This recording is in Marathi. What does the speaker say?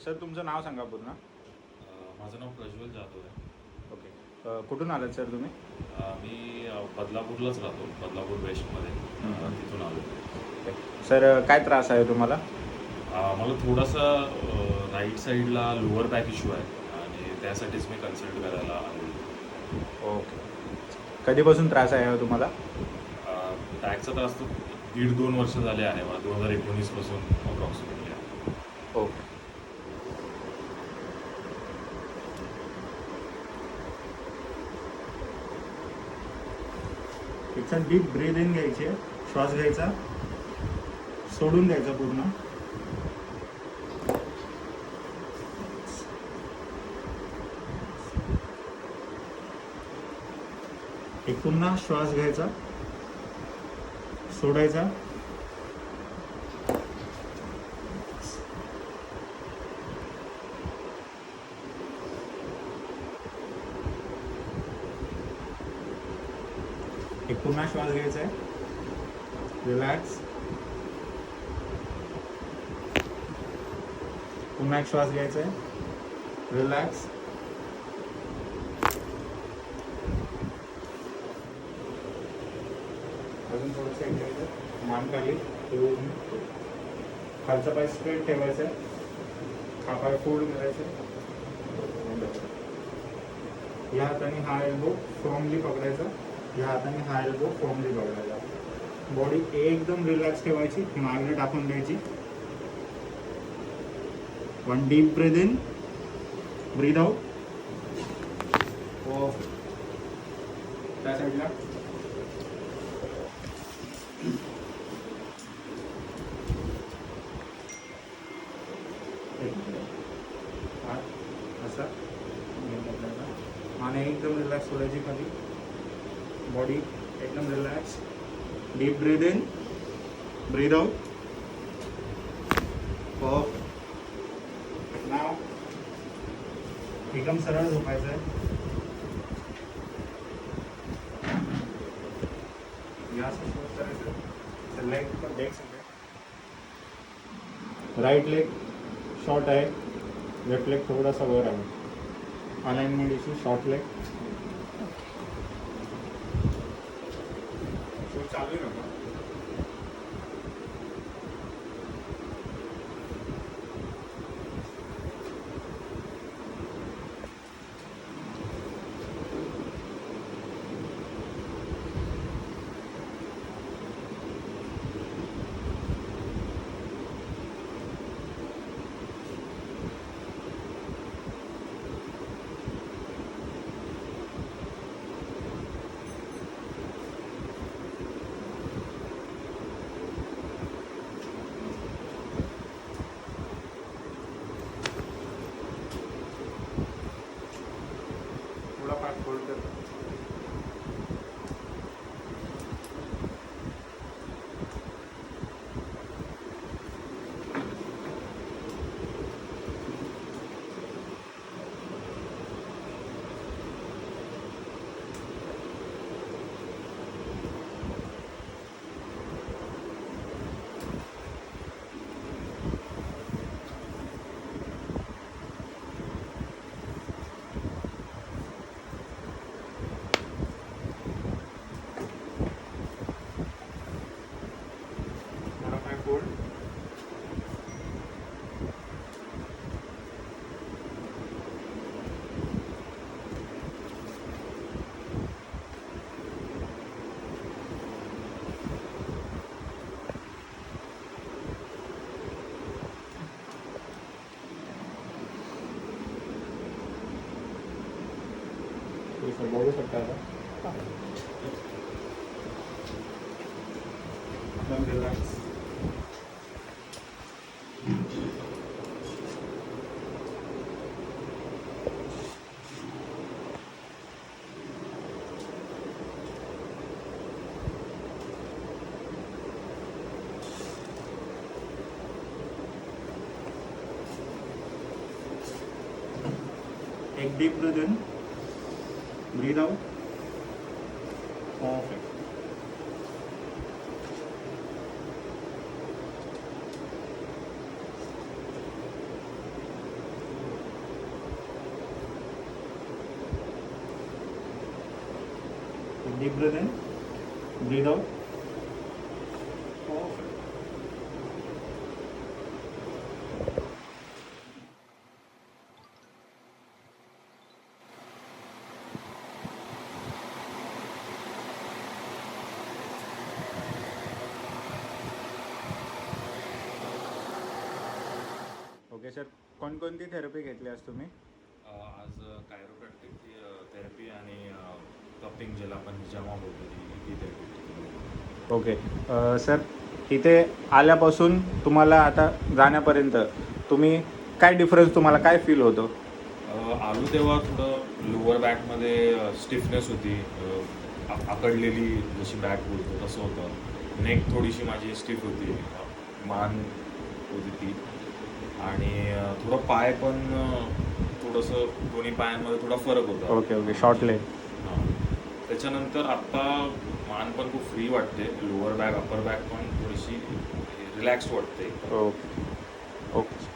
सर तुमचं नाव सांगा पूर्ण. माझं नाव प्रज्वल जाधव आहे. ओके. कुठून आलात सर तुम्ही? मी बदलापूरलाच राहतो, बदलापूर वेस्टमध्ये. तिथून आलो. सर काय त्रास आहे तुम्हाला? मला थोडासा राईट साईडला लोअर बॅक इश्यू आहे आणि त्यासाठीच मी कन्सल्ट करायला आलो. ओके. कधीपासून त्रास आहे हो तुम्हाला? बॅकचा त्रास तर 1.5-2 वर्ष झाले आहे मला, 2019 पासून अप्रॉक्सिमेटली आहे. ओके. एक डीप ब्रीद इन घ्यायचे, श्वास घ्यायचा, सोडून द्यायचा पूर्ण. एक पुन्हा श्वास घ्यायचा, सोडायचा. एक पुन्हा श्वास घ्यायचा आहे, रिलॅक्स. पुन्हा एक श्वास घ्यायचा आहे, रिलॅक्स. अजून थोडंसं एक घ्यायचं, मान खाली ठेवून खालचा पाय स्ट्रेट ठेवायचा आहे, हा पाय फोल्ड करायचा. या हाताने हा एल्बो फर्मली पकडायचा, या हाताने हा एल्बो फर्मली पकडायचा. बॉडी एकदम रिलॅक्स ठेवायची, मागे टाकून द्यायची. One deep breath in, breath out. त्या साईडला असा मान एकदम रिलॅक्स सोडायची खाली. बॉडी एकदम relax. Deep breath in, breath out. नाव एकदम सरळ झोपायचं आहे. या करायचं. लेग राईट लेग शॉर्ट आहे, लेफ्ट लेग थोडासा वर आहे. Alignment issue, short leg. चालू आहे ना? बघू शकता आता. एकदम रिलॅक्स. एक deep breath in, breathe out. Perfect. Deep breath in, breath out. Okay sir, कोणकोणती थेरपी घेतली आज तुम्ही? आज कायरोप्रॅक्टिक थेरपी आणि कपिंग ज्याला आपण जमा बोलतो ती थेरपी. ओके सर, इथे आल्यापासून तुम्हाला आता जाण्यापर्यंत तुम्ही काय डिफरन्स, तुम्हाला काय फील होतो? आलो तेव्हा थोडं लोअर बॅकमध्ये स्टिफनेस होती, आकडलेली जशी बॅक बोलतो तसं होतं. नेक थोडीशी माझी स्टिफ होती, मान होती ती, आणि थोडं पाय पण थोडंसं दोन्ही पायांमध्ये थोडा फरक होता. Okay short leg. हां. त्याच्यानंतर आत्ता मान पण खूप फ्री वाटते, लोअर बॅक अपर बॅक पण थोडीशी रिलॅक्स वाटते. Okay okay.